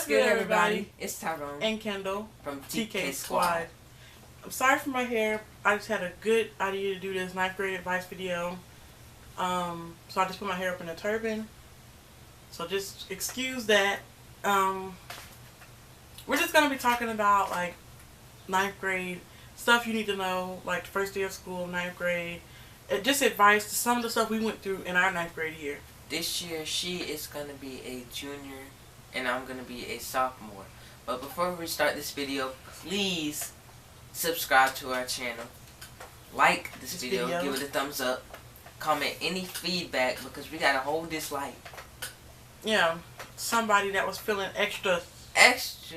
good, everybody? It's Tyrone and Kendall from TK TKSQUADD. I'm sorry for my hair. I just had a good idea to do this 9th grade advice video. So I just put my hair up in a turban. So just excuse that. We're just going to be talking about like 9th grade stuff you need to know, like the first day of school, 9th grade. Just advice to some of the stuff we went through in our 9th grade year. This year, she is going to be a junior, and I'm going to be a sophomore. But before we start this video, please subscribe to our channel. Like this video, give it a thumbs up. Comment any feedback, because we got to hold this light. Yeah, somebody that was feeling extra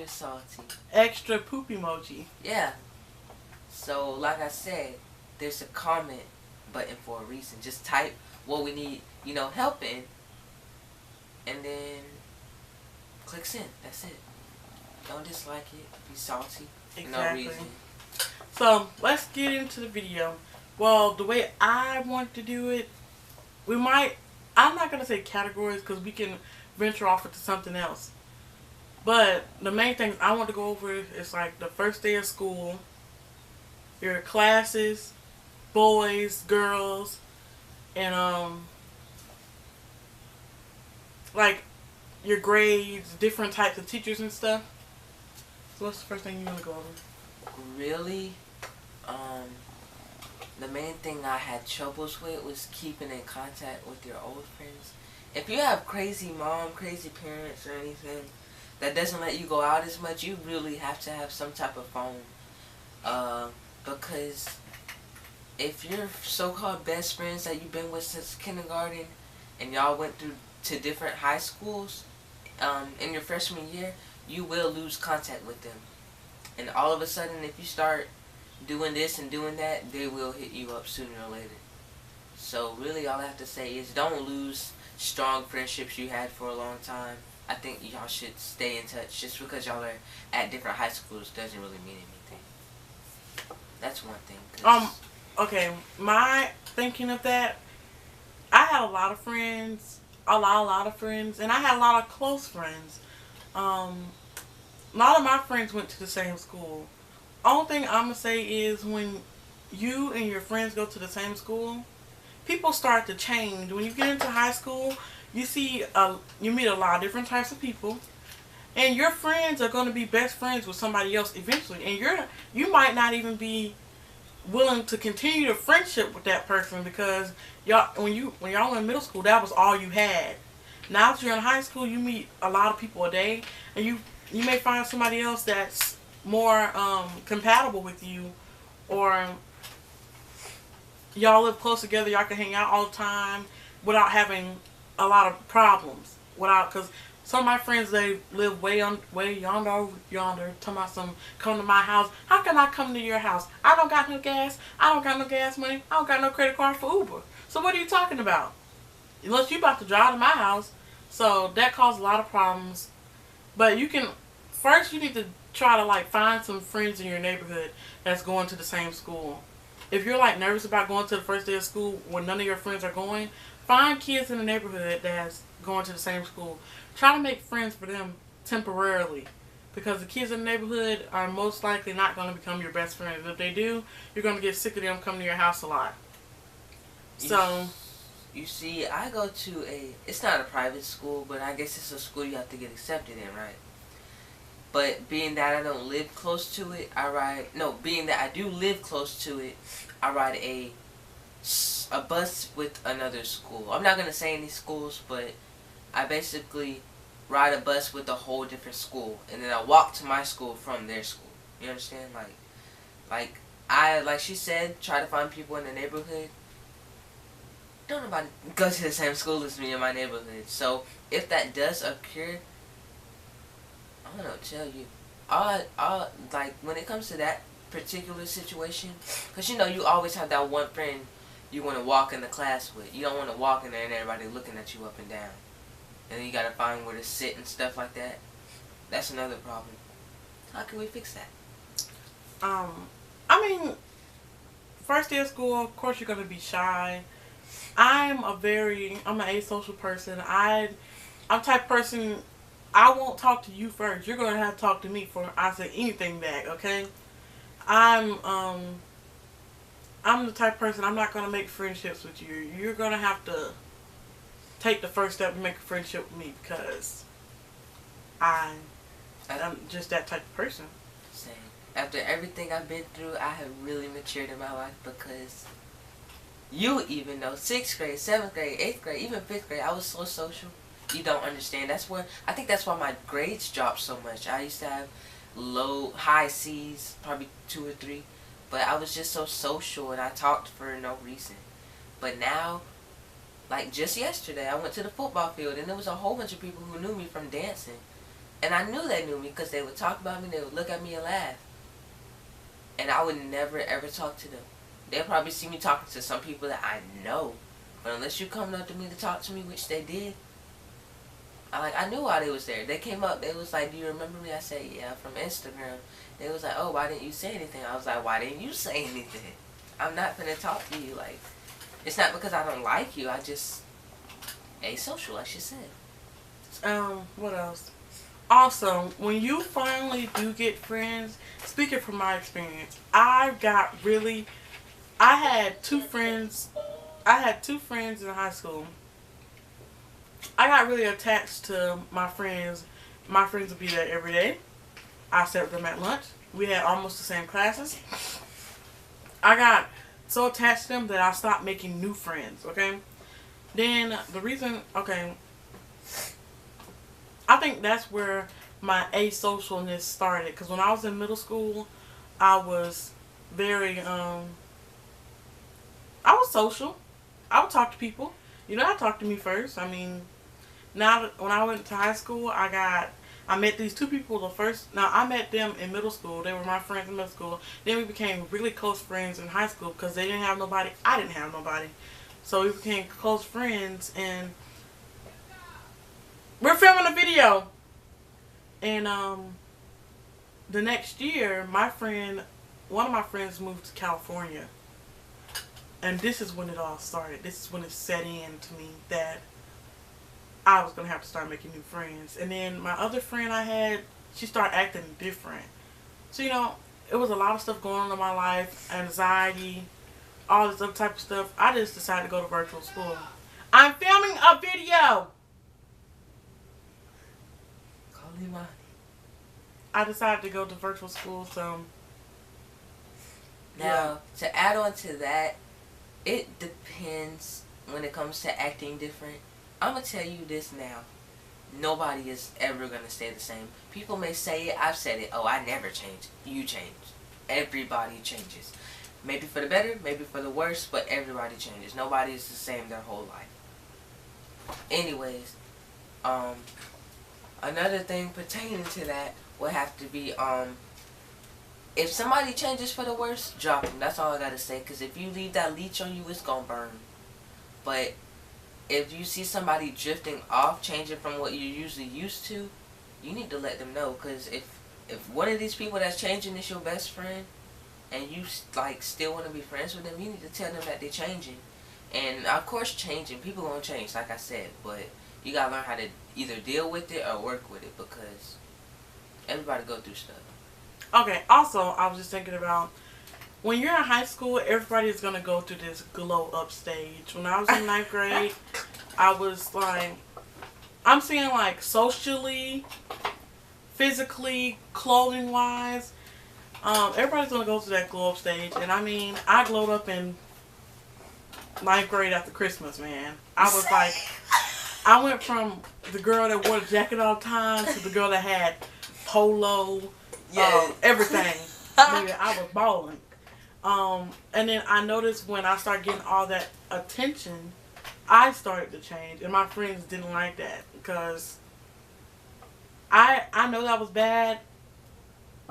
salty. Extra poop emoji. Yeah. So, like I said, there's a comment button for a reason. Just type what we need, help in, and then click send. That's it. Don't dislike it. Be salty. Exactly. No reason. So let's get into the video. Well, the way I want to do it, I'm not gonna say categories because we can venture off into something else. But the main thing I want to go over is like the first day of school, your classes, boys, girls, and like your grades, different types of teachers and stuff. So what's the first thing you want to go over? Really, the main thing I had troubles with was keeping in contact with your old friends. If you have crazy mom, crazy parents, or anything that doesn't let you go out as much, you really have to have some type of phone. Because if your so-called best friends that you've been with since kindergarten and y'all went through to different high schools in your freshman year, you will lose contact with them. And all of a sudden, if you start doing this and doing that, they will hit you up sooner or later. So really all I have to say is don't lose strong friendships you had for a long time. I think y'all should stay in touch. Just because y'all are at different high schools doesn't really mean anything. That's one thing. Okay, my thinking of that, I had a lot of friends, and I had a lot of close friends. A lot of my friends went to the same school. Only thing I'm going to say is when you and your friends go to the same school, people start to change. When you get into high school, you meet a lot of different types of people, and your friends are going to be best friends with somebody else eventually, and you might not even be willing to continue the friendship with that person because when y'all in middle school, that was all you had. Now that you're in high school, you meet a lot of people a day, and you may find somebody else that's more compatible with you, or y'all live close together, y'all can hang out all the time without having a lot of problems. Because some of my friends, they live way yonder, talking about come to my house. How can I come to your house? I don't got no gas. I don't got no gas money. I don't got no credit card for Uber. So what are you talking about? Unless you about to drive to my house. So that caused a lot of problems. But you need to try to find some friends in your neighborhood that's going to the same school. If you're nervous about going to the first day of school when none of your friends are going, find kids in the neighborhood that's going to the same school. Try to make friends for them temporarily, because the kids in the neighborhood are most likely not going to become your best friends. If they do, you're going to get sick of them coming to your house a lot. So, you see, I go to it's not a private school, but I guess it's a school you have to get accepted in, right? But being that I don't live close to it, being that I do live close to it, I ride a bus with another school. I'm not going to say any schools, but I basically ride a bus with a whole different school, and then I walk to my school from their school. You understand? Like she said, try to find people in the neighborhood. Don't nobody go to the same school as me in my neighborhood. So if that does occur, I'm gonna tell you, when it comes to that particular situation, because you always have that one friend you want to walk in the class with. You don't want to walk in there and everybody looking at you up and down, and then you gotta find where to sit and stuff like that. That's another problem. How can we fix that? First day of school, of course you're gonna be shy. I'm an asocial person. I'm type of person, I won't talk to you first. You're gonna have to talk to me before I say anything back. Okay? I'm um I'm the type of person, I'm not gonna make friendships with you. You're gonna have to take the first step and make a friendship with me because I am just that type of person. Same. After everything I've been through, I have really matured in my life because you even know 6th grade, 7th grade, 8th grade, even 5th grade, I was so social. You don't understand. I think that's why my grades dropped so much. I used to have high C's, probably 2 or 3, but I was just so social and I talked for no reason. But now, like just yesterday, I went to the football field and there was a whole bunch of people who knew me from dancing. And I knew they knew me because they would talk about me, they would look at me and laugh. And I would never ever talk to them. They'll probably see me talking to some people that I know. But unless you come up to me to talk to me, which they did, I knew why they was there. They came up, they was like, do you remember me? I said, yeah, from Instagram. They was like, oh, why didn't you say anything? I was like, why didn't you say anything? I'm not finna talk to you. Like, it's not because I don't like you. I just asocial, like she said. What else? Also, when you finally do get friends, speaking from my experience, I had two friends. I had two friends in high school. I got really attached to my friends. My friends would be there every day. I sat with them at lunch. We had almost the same classes. I got so attached to them that I stopped making new friends, okay? Then the reason, okay, I think that's where my asocialness started. Because when I was in middle school, I was very, I was social. I would talk to people. You know, I talked to me first. I mean, now that when I went to high school, I met these two people the first. Now, I met them in middle school. They were my friends in middle school. Then we became really close friends in high school because they didn't have nobody. I didn't have nobody. So we became close friends, and we're filming a video. And the next year, one of my friends moved to California. And this is when it all started. This is when it set in to me that I was going to have to start making new friends. And then my other friend I had, she started acting different. So, you know, it was a lot of stuff going on in my life. Anxiety, all this other type of stuff. I just decided to go to virtual school. I'm filming a video. Call me mine. I decided to go to virtual school, so. Now, to add on to that, it depends when it comes to acting different. I'm going to tell you this now. Nobody is ever going to stay the same. People may say it. I've said it. Oh, I never change. You change. Everybody changes. Maybe for the better, maybe for the worse, but everybody changes. Nobody is the same their whole life. Anyways, another thing pertaining to that would have to be, if somebody changes for the worse, drop them. That's all I gotta say. Because if you leave that leech on you, it's gonna burn. But if you see somebody drifting off, changing from what you're usually used to, you need to let them know. Because if one of these people that's changing is your best friend, and you still want to be friends with them, you need to tell them that they're changing. And of course, changing, people gonna change, like I said. But you gotta learn how to either deal with it or work with it, because everybody go through stuff. Okay, also, I was just thinking about, when you're in high school, everybody is going to go through this glow up stage. When I was in 9th grade, I was like, I'm seeing like socially, physically, clothing wise, everybody's going to go through that glow up stage. And I mean, I glowed up in 9th grade after Christmas, man. I was like, I went from the girl that wore a jacket all the time to the girl that had polo, everything. Maybe I was balling. And then I noticed when I started getting all that attention, I started to change. And my friends didn't like that because I know that was bad,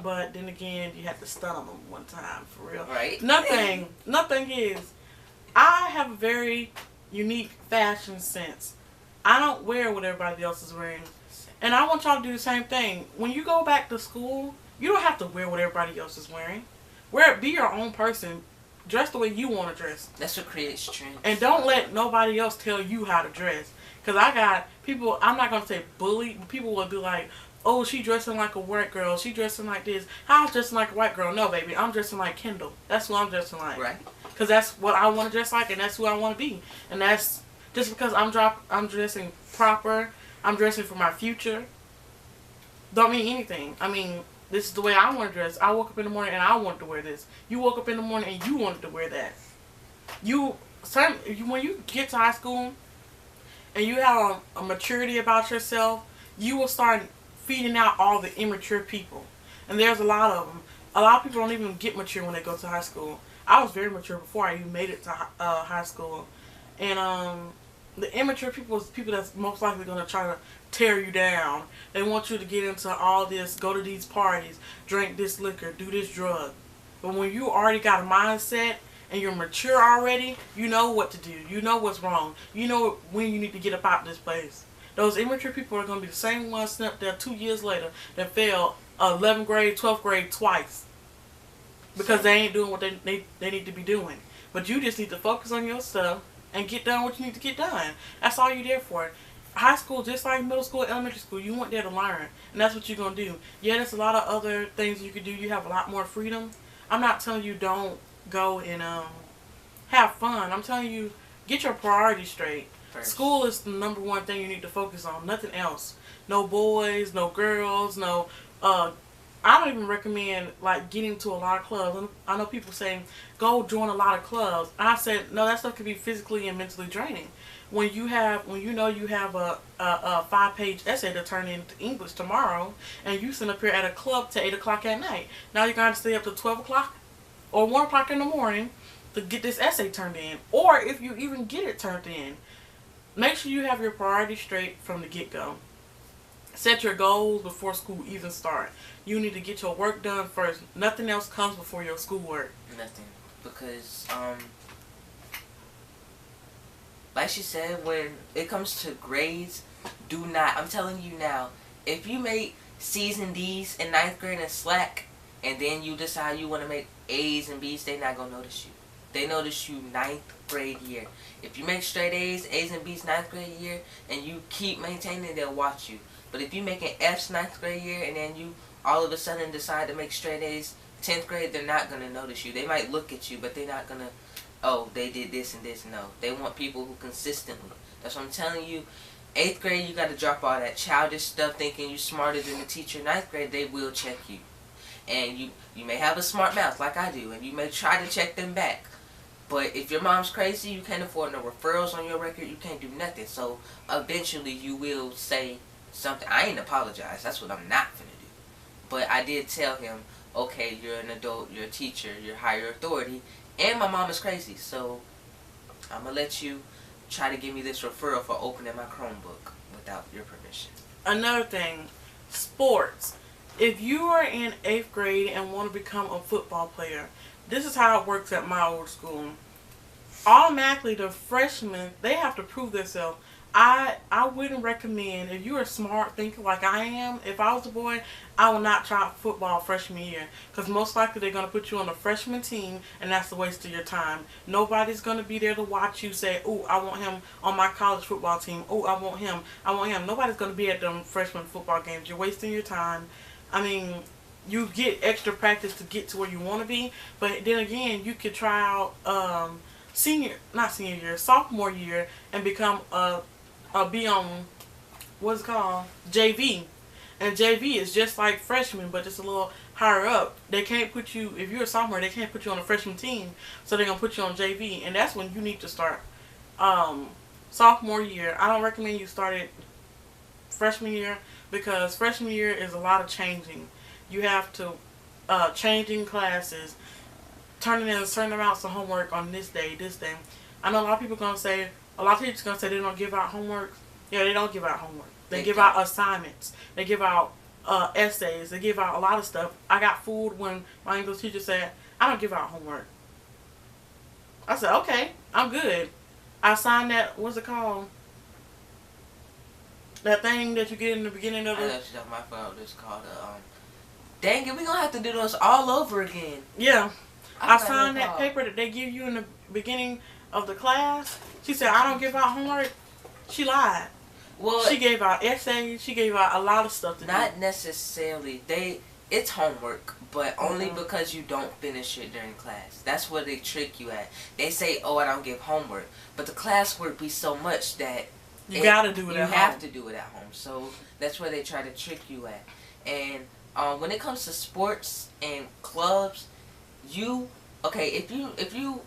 but then again, you had to stun them one time for real. Right. Nothing is, I have a very unique fashion sense. I don't wear what everybody else is wearing. And I want y'all to do the same thing. When you go back to school, you don't have to wear what everybody else is wearing. Be your own person. Dress the way you want to dress. That's what creates trends. And don't let nobody else tell you how to dress. Because I got people, I'm not going to say bully, but people will be like, oh, she dressing like a white girl. She dressing like this. How I'm dressing like a white girl? No, baby. I'm dressing like Kendal. That's who I'm dressing like. Right. Because that's what I want to dress like, and that's who I want to be. And that's just because I'm dressing proper. I'm dressing for my future. Don't mean anything. I mean, this is the way I want to dress. I woke up in the morning and I wanted to wear this. You woke up in the morning and you wanted to wear that. When you get to high school and you have a maturity about yourself, you will start feeding out all the immature people. And there's a lot of them. A lot of people don't even get mature when they go to high school. I was very mature before I even made it to high school. And the immature people is people that's most likely going to try to tear you down. They want you to get into all this, go to these parties, drink this liquor, do this drug. But when you already got a mindset and you're mature already, you know what to do. You know what's wrong. You know when you need to get up out of this place. Those immature people are going to be the same ones sent up there 2 years later that failed 11th grade, 12th grade twice. Because they ain't doing what they need to be doing. But you just need to focus on your stuff and get done what you need to get done. That's all you're there for. High school, just like middle school, elementary school, you went there to learn. And that's what you're going to do. Yeah, there's a lot of other things you could do. You have a lot more freedom. I'm not telling you don't go and have fun. I'm telling you, get your priorities straight. First. School is the number one thing you need to focus on. Nothing else. No boys, no girls, no... I don't even recommend like getting to a lot of clubs. I know people saying go join a lot of clubs. I said no, that stuff can be physically and mentally draining. When you know you have a 5-page essay to turn into English tomorrow, and you sit up here at a club to 8 o'clock at night. Now you're going to stay up to 12 o'clock or 1 o'clock in the morning to get this essay turned in, or if you even get it turned in, make sure you have your priorities straight from the get-go. Set your goals before school even starts. You need to get your work done first. Nothing else comes before your schoolwork. Nothing. Because, like she said, when it comes to grades, do not, I'm telling you now, if you make C's and D's in 9th grade and slack, and then you decide you want to make A's and B's, they're not going to notice you. They notice you 9th grade year. If you make straight A's and B's 9th grade year, and you keep maintaining, they'll watch you. But if you make an F's 9th grade year and then you all of a sudden decide to make straight A's 10th grade, they're not going to notice you. They might look at you, but they're not going to, oh, they did this and this. No. They want people who consistently. That's what I'm telling you. 8th grade, you got to drop all that childish stuff thinking you're smarter than the teacher. 9th grade, they will check you. And you may have a smart mouth like I do, and you may try to check them back. But if your mom's crazy, you can't afford no referrals on your record, you can't do nothing. So eventually you will say something. I ain't apologize. That's what I'm not finna do. But I did tell him, okay, you're an adult, you're a teacher, you're higher authority, and my mom is crazy. So I'm gonna let you try to give me this referral for opening my Chromebook without your permission. Another thing, sports. If you are in 8th grade and want to become a football player, this is how it works at my old school. Automatically, the freshmen, they have to prove themselves. I wouldn't recommend, if you're a smart thinker like I am, if I was a boy, I would not try football freshman year. Because most likely they're going to put you on a freshman team, and that's a waste of your time. Nobody's going to be there to watch you say, oh, I want him on my college football team. Oh, I want him. I want him. Nobody's going to be at them freshman football games. You're wasting your time. I mean, you get extra practice to get to where you want to be. But then again, you could try out sophomore year and become be on what's it called, JV. And JV is just like freshman, but just a little higher up. They can't put you, if you're a sophomore, they can't put you on a freshman team, so they're gonna put you on JV, and that's when you need to start. Sophomore year, I don't recommend you start it freshman year, because freshman year is a lot of changing. You have to changing classes, turning in certain amounts of homework on this day. I know a lot of people gonna say, a lot of teachers gonna say they don't give out homework. Yeah, they don't give out homework. They give out assignments. They give out essays. They give out a lot of stuff. I got fooled when my English teacher said, I don't give out homework. I said, okay, I'm good. I signed that, what's it called? That thing that you get in the beginning of the... I know she's on my phone. It's called, dang it, we're going to have to do those all over again. Yeah. I signed that paper that they give you in the beginning of the class. She said, I don't give out homework. She lied. Well, she gave out essays. She gave out a lot of stuff to do. Not necessarily. It's homework, but only because you don't finish it during class. That's where they trick you at. They say, "Oh, I don't give homework," but the classwork be so much that you gotta do it. You have to do it at home. So that's where they try to trick you at. And when it comes to sports and clubs, if you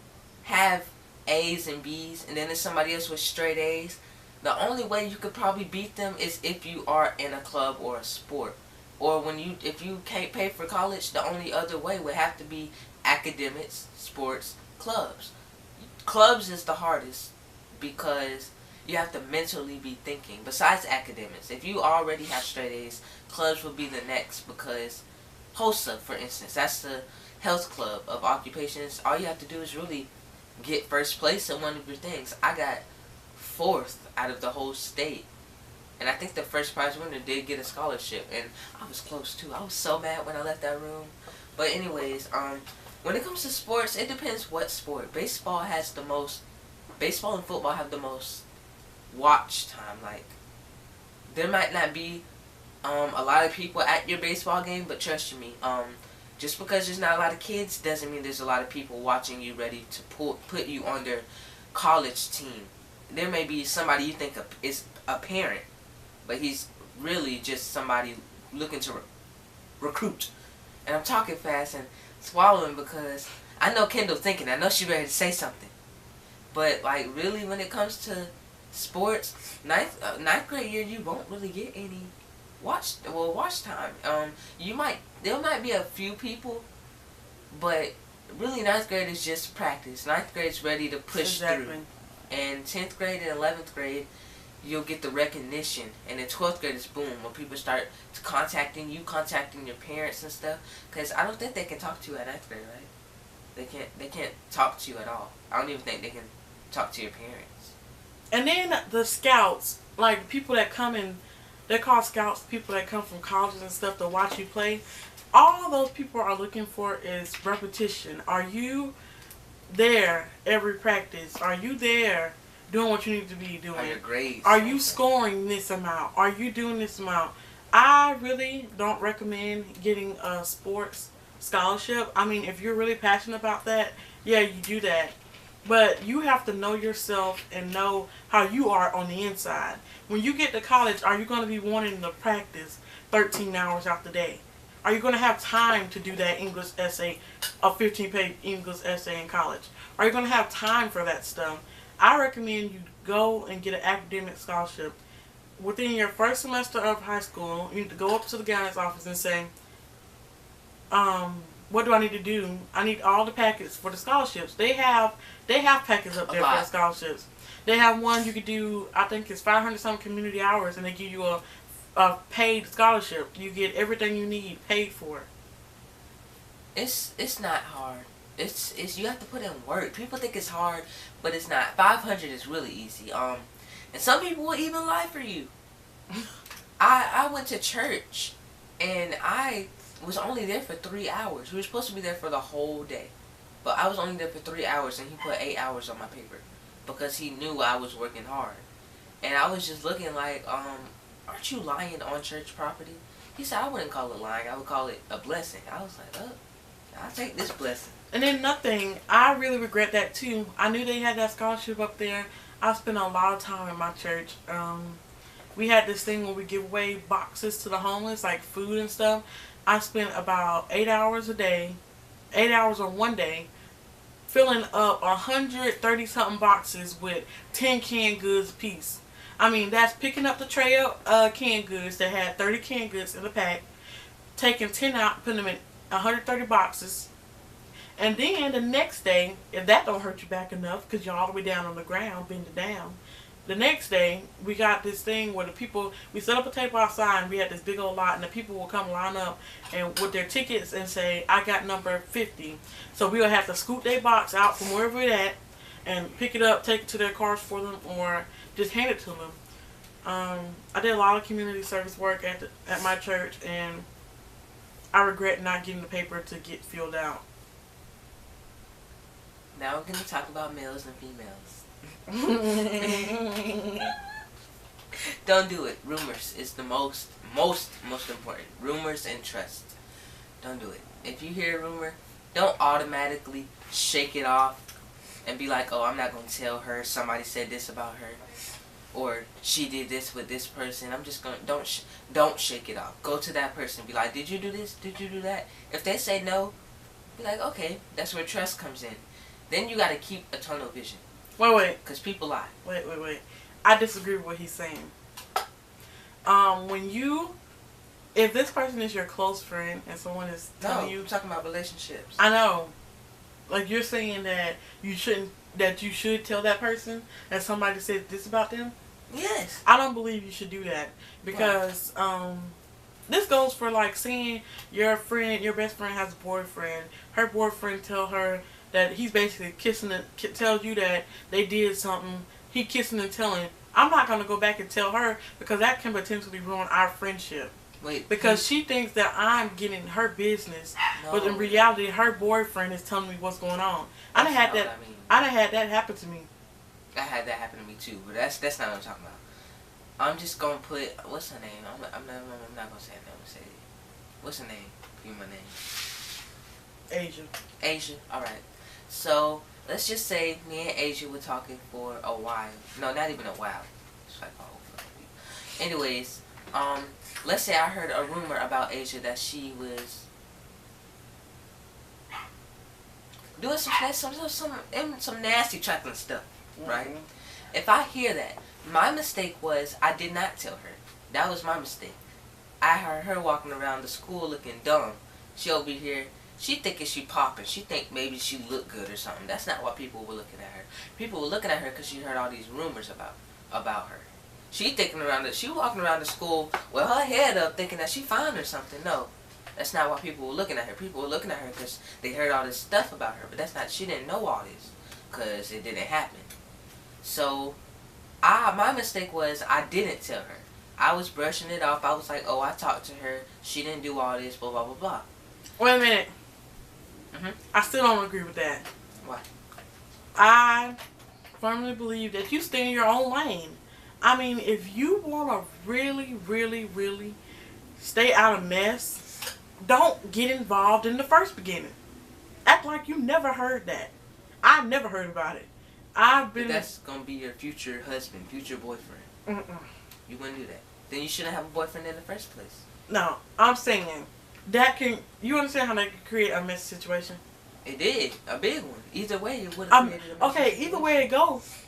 have A's and B's, and then there's somebody else with straight A's, the only way you could probably beat them is if you are in a club or a sport. Or if you can't pay for college, the only other way would have to be academics, sports, clubs. Clubs is the hardest because you have to mentally be thinking. Besides academics, if you already have straight A's, clubs would be the next because HOSA, for instance, that's the health club of occupations. All you have to do is really get first place in one of your things. I got 4th out of the whole state. And I think the first prize winner did get a scholarship. And I was close too. I was so mad when I left that room. But anyways, when it comes to sports, it depends what sport. Baseball and football have the most watch time. Like, there might not be a lot of people at your baseball game, but trust me, just because there's not a lot of kids doesn't mean there's a lot of people watching you ready to put you on their college team. There may be somebody you think is a parent, but he's really just somebody looking to recruit. And I'm talking fast and swallowing because I know Kendal thinking. I know she's ready to say something. But, like, really, when it comes to sports, ninth grade year, you won't really get any watch time. There might be a few people, but really 9th grade is just practice. 9th grade is ready to push through. And 10th grade and 11th grade, you'll get the recognition. And then 12th grade is boom, when people start contacting your parents and stuff. Because I don't think they can talk to you at 9th grade, right? They can't talk to you at all. I don't even think they can talk to your parents. And then the scouts, like people that come in, they're called scouts, people that come from colleges and stuff to watch you play. All those people are looking for is repetition. Are you there every practice? Are you there doing what you need to be doing? Are your grades? Are you scoring this amount? Are you doing this amount? I really don't recommend getting a sports scholarship. I mean, if you're really passionate about that, yeah, you do that. But you have to know yourself and know how you are on the inside. When you get to college, are you going to be wanting to practice 13 hours out the day? Are you going to have time to do that English essay, a 15-page English essay in college? Are you going to have time for that stuff? I recommend you go and get an academic scholarship. Within your first semester of high school, you need to go up to the guidance office and say, what do I need to do? I need all the packets for the scholarships. They have packets up there for the scholarships. They have one you could do, I think it's 500 some community hours, and they give you a paid scholarship. You get everything you need paid for. It's not hard. It's you have to put in work. People think it's hard, but it's not. 500 is really easy. And some people will even lie for you. I went to church, and I was only there for 3 hours. We were supposed to be there for the whole day, but I was only there for 3 hours, and he put 8 hours on my paper because he knew I was working hard. And I was just looking like, aren't you lying on church property? He said, I wouldn't call it lying. I would call it a blessing. I was like, oh, I'll take this blessing. And then nothing. I really regret that too. I knew they had that scholarship up there. I spent a lot of time in my church. We had this thing where we give away boxes to the homeless, like food and stuff. I spent about 8 hours a day, 8 hours on one day, filling up 130 something boxes with 10 canned goods apiece. I mean, that's picking up the tray of canned goods that had 30 canned goods in the pack, taking 10 out, putting them in 130 boxes, and then the next day, if that don't hurt your back enough, because you're all the way down on the ground, bending down, the next day, we got this thing where the people, we set up a table outside, and we had this big old lot, and the people will come line up and with their tickets and say, I got number 50. So we'll have to scoot their box out from wherever we're at and pick it up, take it to their cars for them, or just hand it to them. I did a lot of community service work at my church, and I regret not getting the paper to get filled out. Now we're going to talk about males and females. Don't do it. Rumors is the most important. Rumors and trust. Don't do it. If you hear a rumor, don't automatically shake it off and be like, oh, I'm not going to tell her. Somebody said this about her. Or she did this with this person. I'm just going to, don't shake it off. Go to that person and be like, did you do this? Did you do that? If they say no, be like, okay, that's where trust comes in. Then you got to keep a tunnel vision. Wait. Because people lie. Wait. I disagree with what he's saying. If this person is your close friend and someone is telling you... I'm talking about relationships. I know. Like, you're saying that you should tell that person that somebody said this about them? Yes. I don't believe you should do that. Because, this goes for, like, saying your best friend has a boyfriend. Her boyfriend tell her that he's basically tells you that they did something. He kissing and telling. I'm not going to go back and tell her because that can potentially ruin our friendship. Wait. Because she thinks that I'm getting her business, No. but in reality, her boyfriend is telling me what's going on. I done had that happen to me. I had that happen to me too, but that's not what I'm talking about. I'm just gonna put what's her name? I'm not gonna say her name. I'm gonna say what's her name? Give me my name. Asia. All right. So let's just say me and Asia were talking for a while. No, not even a while. It's like a whole fucking week. Anyways, let's say I heard a rumor about Asia that she was doing some nasty chocolate stuff, right? Mm-hmm. If I hear that, my mistake was I did not tell her. That was my mistake. I heard her walking around the school looking dumb. She over here, she thinking she popping. She think maybe she look good or something. That's not why people were looking at her. People were looking at her because she heard all these rumors about her. She walking around the school with her head up thinking that she fine or something. No, that's not why people were looking at her. People were looking at her because they heard all this stuff about her. But that's not, she didn't know all this because it didn't happen. So, my mistake was I didn't tell her. I was brushing it off. I was like, oh, I talked to her. She didn't do all this, blah, blah, blah, blah. Wait a minute. Mm-hmm. I still don't agree with that. Why? I firmly believe that you stay in your own lane. I mean, if you want to really, really, really stay out of mess, don't get involved in the first beginning. Act like you never heard that. I never heard about it. But that's going to be your future husband, future boyfriend. You wouldn't do that. Then you shouldn't have a boyfriend in the first place. No, I'm saying that you understand how that can create a messy situation? It did. A big one. Either way, it would have created a messy okay, situation. either way it goes.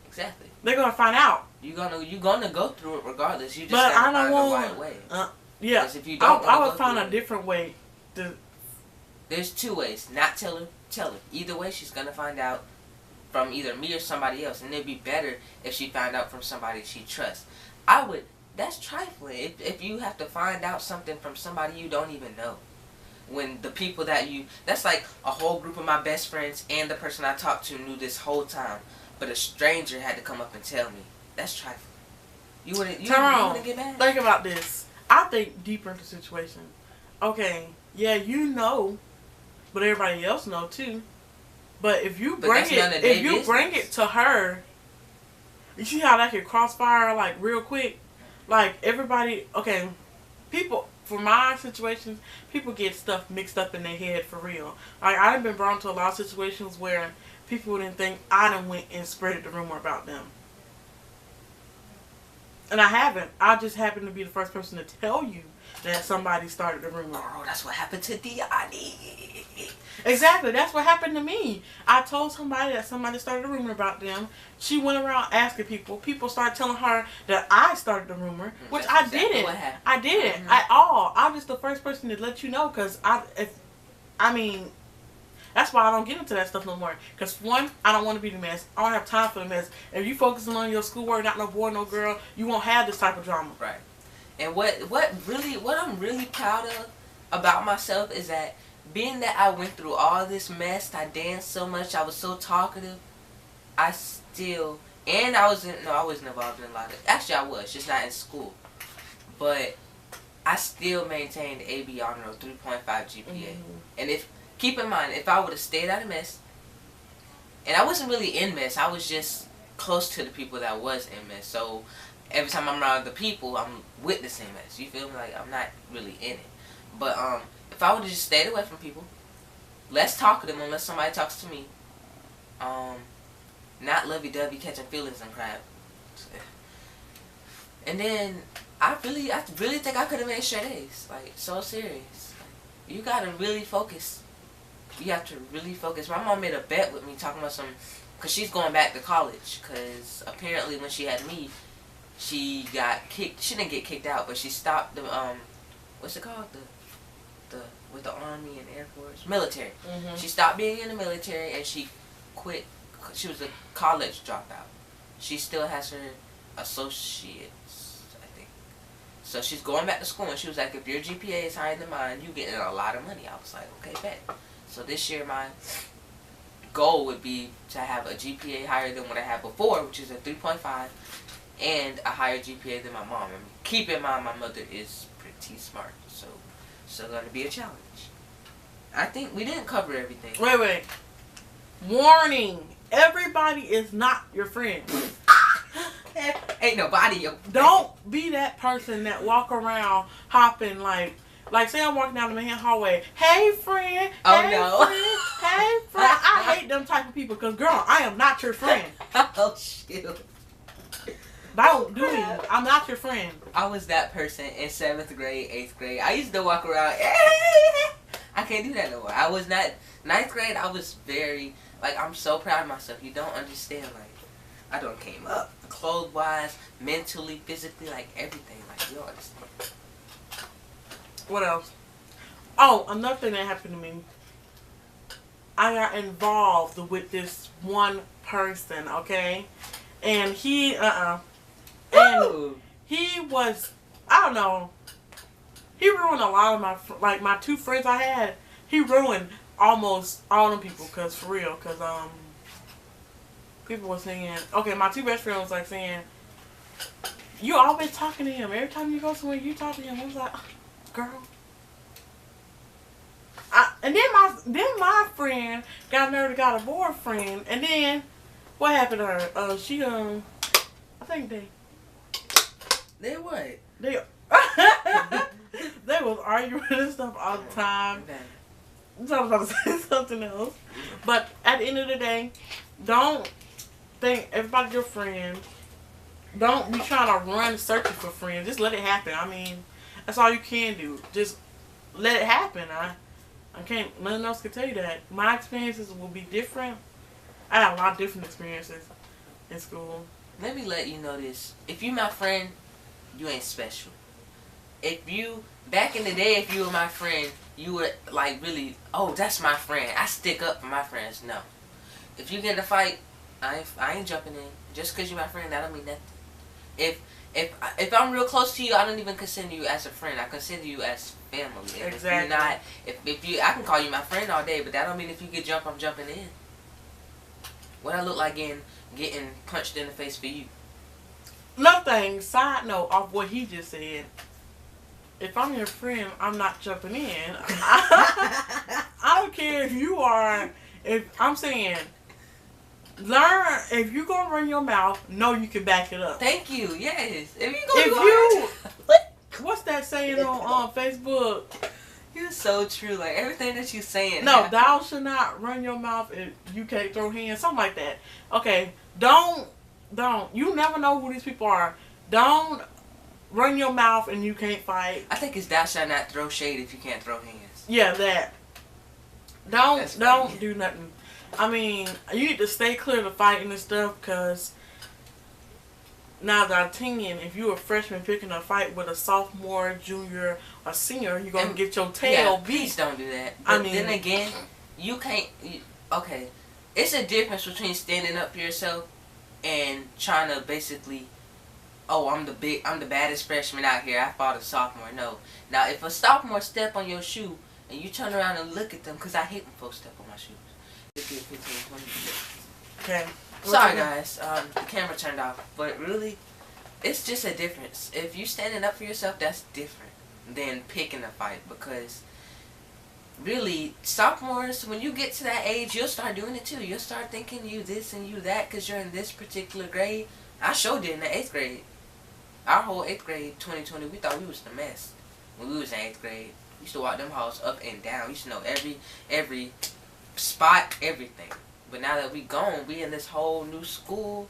Exactly. They're going to find out. You're gonna go through it regardless. You just But gotta I don't find want the right way. Yeah. If you don't I would find a different way. There's two ways. Not tell her. Tell her. Either way, she's gonna find out from either me or somebody else, and it'd be better if she found out from somebody she trusts. That's trifling. If you have to find out something from somebody you don't even know. When the people that's like a whole group of my best friends and the person I talked to knew this whole time, but a stranger had to come up and tell me. That's trifling. You wouldn't get mad? Think about this. I think deeper into the situation. Okay, yeah, you know, but everybody else know too. But if you bring it to her, you see how that could crossfire like real quick? Like everybody, okay, people, for my situations, people get stuff mixed up in their head for real. Like I've been brought into a lot of situations where people didn't think I done went and spread the rumor about them. And I haven't. I just happened to be the first person to tell you that somebody started the rumor. Oh, that's what happened to D.I.D. Exactly. That's what happened to me. I told somebody that somebody started a rumor about them. She went around asking people. People started telling her that I started the rumor, which I didn't. I didn't at all. I'm just the first person to let you know because that's why I don't get into that stuff no more. Because one, I don't want to be the mess. I don't have time for the mess. If you focusing on your schoolwork, not no boy, no girl, you won't have this type of drama. Right. And what I'm really proud of about myself is that being that I went through all this mess, I danced so much, I was so talkative, I wasn't involved in a lot of, actually I was, just not in school. But I still maintained AB honor roll 3.5 GPA. And keep in mind, if I would have stayed out of mess, and I wasn't really in mess, I was just close to the people that was in mess. So every time I'm around the people, I'm with the same mess. You feel me? Like, I'm not really in it. But if I would have just stayed away from people, less talk to them unless somebody talks to me. Not lovey-dovey, catching feelings and crap. And then I really think I could have made straight A's. Like, so serious. Like, you gotta really focus. You have to really focus. My mom made a bet with me talking about some, cause she's going back to college. Cause apparently when she had me, she got kicked. She didn't get kicked out, but she stopped the what's it called, the with the Army and Air Force, military. Mm-hmm. She stopped being in the military and she quit. She was a college dropout. She still has her associates, I think. So she's going back to school, and she was like, if your GPA is higher than mine, you getting a lot of money. I was like, okay, bet. So this year my goal would be to have a GPA higher than what I had before, which is a 3.5, and a higher GPA than my mom. And keep in mind, my mother is pretty smart, so still going to be a challenge. I think we didn't cover everything. Wait. Warning. Everybody is not your friend. Ain't nobody your friend. Don't be that person that walk around hopping like say I'm walking down the main hallway. Hey friend. Oh hey, no. Friend, hey friend. I hate them type of people because girl, I am not your friend. Oh shoot. Don't do me. I'm not your friend. I was that person in 7th grade, 8th grade. I used to walk around. I can't do that no more. I was not. 9th grade, I was very, like, I'm so proud of myself. You don't understand, like, I done came up, clothes-wise, mentally, physically, like, everything. Like, you don't understand. What else? Oh, another thing that happened to me. I got involved with this one person, okay? And he, and he was, I don't know, he ruined a lot of my 2 friends I had. He ruined almost all them people, cause for real, cause people were saying, okay, my 2 best friends was like saying, you always talking to him. Every time you go somewhere, you talk to him. I was like, girl. And then my friend got nerve to got a boyfriend, and then what happened to her? She I think They what? they was arguing and stuff all the time. Okay. So I was about to say something else. But at the end of the day, don't think everybody's your friend. Don't be trying to run searching for friends. Just let it happen. I mean, that's all you can do. Just let it happen. I can't, nothing else can tell you that. My experiences will be different. I had a lot of different experiences in school. Let me let you know this. If you my friend, you ain't special. If you, back in the day, if you were my friend, you would, like, really, oh, that's my friend. I stick up for my friends. No. If you get in a fight, I ain't jumping in. Just because you're my friend, that don't mean nothing. If I'm real close to you, I don't even consider you as a friend. I consider you as family. And exactly. If you're not, if you, I can call you my friend all day, but that don't mean if you get jumped, I'm jumping in. What I look like getting punched in the face for you? Another thing, side note off what he just said. If I'm your friend, I'm not jumping in. I don't care if you are. If I'm saying, learn. If you gonna run your mouth, know you can back it up. Thank you. Yes. What's that saying on Facebook? You're so true. Like everything that you saying. No, thou should not run your mouth if you can't throw hands. Something like that. Okay, don't. You never know who these people are. Don't run your mouth and you can't fight. I think it's thou shalt not throw shade if you can't throw hands. Yeah, that. Don't do nothing. I mean, you need to stay clear of fighting and stuff, because now the opinion, if you're a freshman picking a fight with a sophomore, junior, or senior, you're going to get your tail beat. Please don't do that. But then again, you can't, okay, it's a difference between standing up for yourself and trying to basically, oh, I'm the baddest freshman out here, I fought a sophomore. No. Now, if a sophomore step on your shoe and you turn around and look at them, because I hate when folks step on my shoes. Okay. Sorry, guys. The camera turned off. But really, it's just a difference. If you standing up for yourself, that's different than picking a fight. Because really, sophomores, when you get to that age, you'll start doing it too. You'll start thinking you this and you that because you're in this particular grade. I showed it in the 8th grade. Our whole 8th grade, 2020, we thought we was the mess. When we was in 8th grade, we used to walk them halls up and down. We used to know every spot, everything. But now that we gone, we in this whole new school.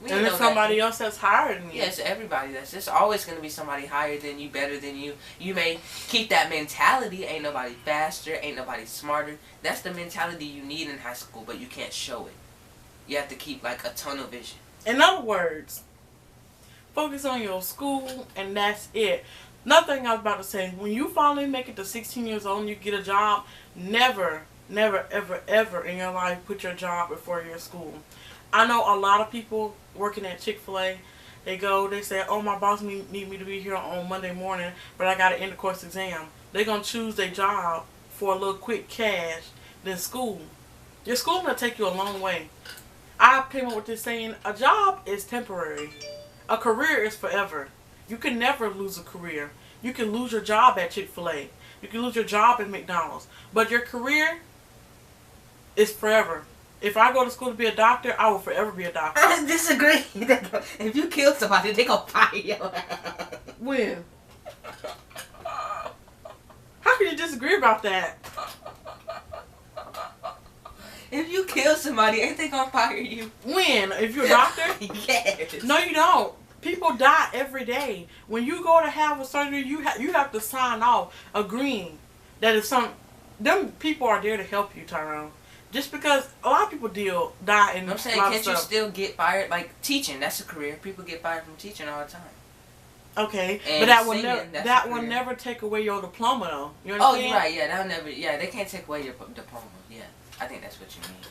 We and there's somebody else that's higher than you. Yes, everybody. There's always going to be somebody higher than you, better than you. You may keep that mentality. Ain't nobody faster. Ain't nobody smarter. That's the mentality you need in high school, but you can't show it. You have to keep like a tunnel vision. In other words, focus on your school, and that's it. Another thing I was about to say, when you finally make it to 16 years old and you get a job, never, ever, ever in your life put your job before your school. I know a lot of people working at Chick-fil-A, they say, oh, my boss need me to be here on Monday morning, but I got an end-of-course exam. They're going to choose their job for a little quick cash than school. Your school going to take you a long way. I came up with this saying, a job is temporary. A career is forever. You can never lose a career. You can lose your job at Chick-fil-A. You can lose your job at McDonald's. But your career is forever. If I go to school to be a doctor, I will forever be a doctor. I disagree. If you kill somebody, they gonna fire you. When? How can you disagree about that? If you kill somebody, ain't they gonna fire you? When? If you're a doctor? Yes. No, you don't. People die every day. When you go to have a surgery, you have to sign off agreeing that if them people are there to help you, Tyrone. Just because a lot of people die in I'm saying, can't you still get fired? Like teaching, that's a career. People get fired from teaching all the time. Okay, and but that will never take away your diploma, though. You understand? Oh, you're right. Yeah, that'll never. Yeah, they can't take away your diploma. Yeah, I think that's what you mean.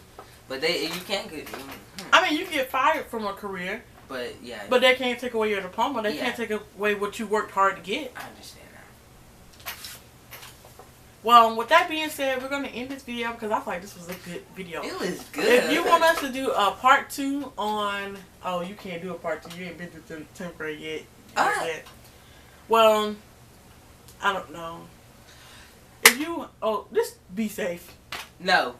But you can't get. I mean, you get fired from a career. But yeah. But they can't take away your diploma. They can't take away what you worked hard to get. I understand now. Well, with that being said, we're going to end this video because I feel like this was a good video. It was good. If you want us to do a part 2 on... Oh, you can't do a part 2. You ain't been through the 10th grade yet. Well, I don't know. If you... Oh, just be safe. No.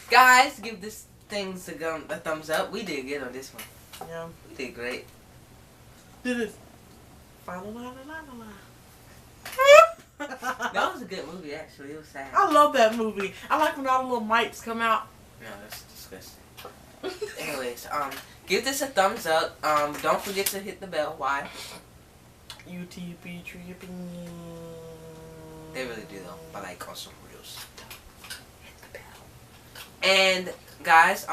Guys, give this thing a thumbs up. We did good on this one. Yeah. We did great. Do this. La la la la la. That was a good movie, actually. It was sad. I love that movie. I like when all the little mics come out. No, that's disgusting. Anyways, give this a thumbs up. Don't forget to hit the bell. Why? UTB tripping. They really do though. But like on some real stuff. Hit the bell. And guys,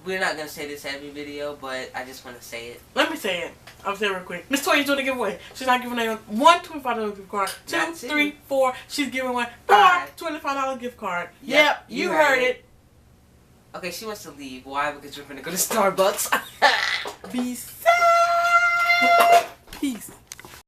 we're not gonna say this every video, but I just want to say it. Let me say it. I'll say it real quick. Miss Toya's doing a giveaway. She's not giving away one $25 gift card. 2, 3, 4. She's giving away 4 $25 gift card. Yep, you heard it. Okay, she wants to leave. Why? Because we're gonna go to Starbucks. Be safe. Peace.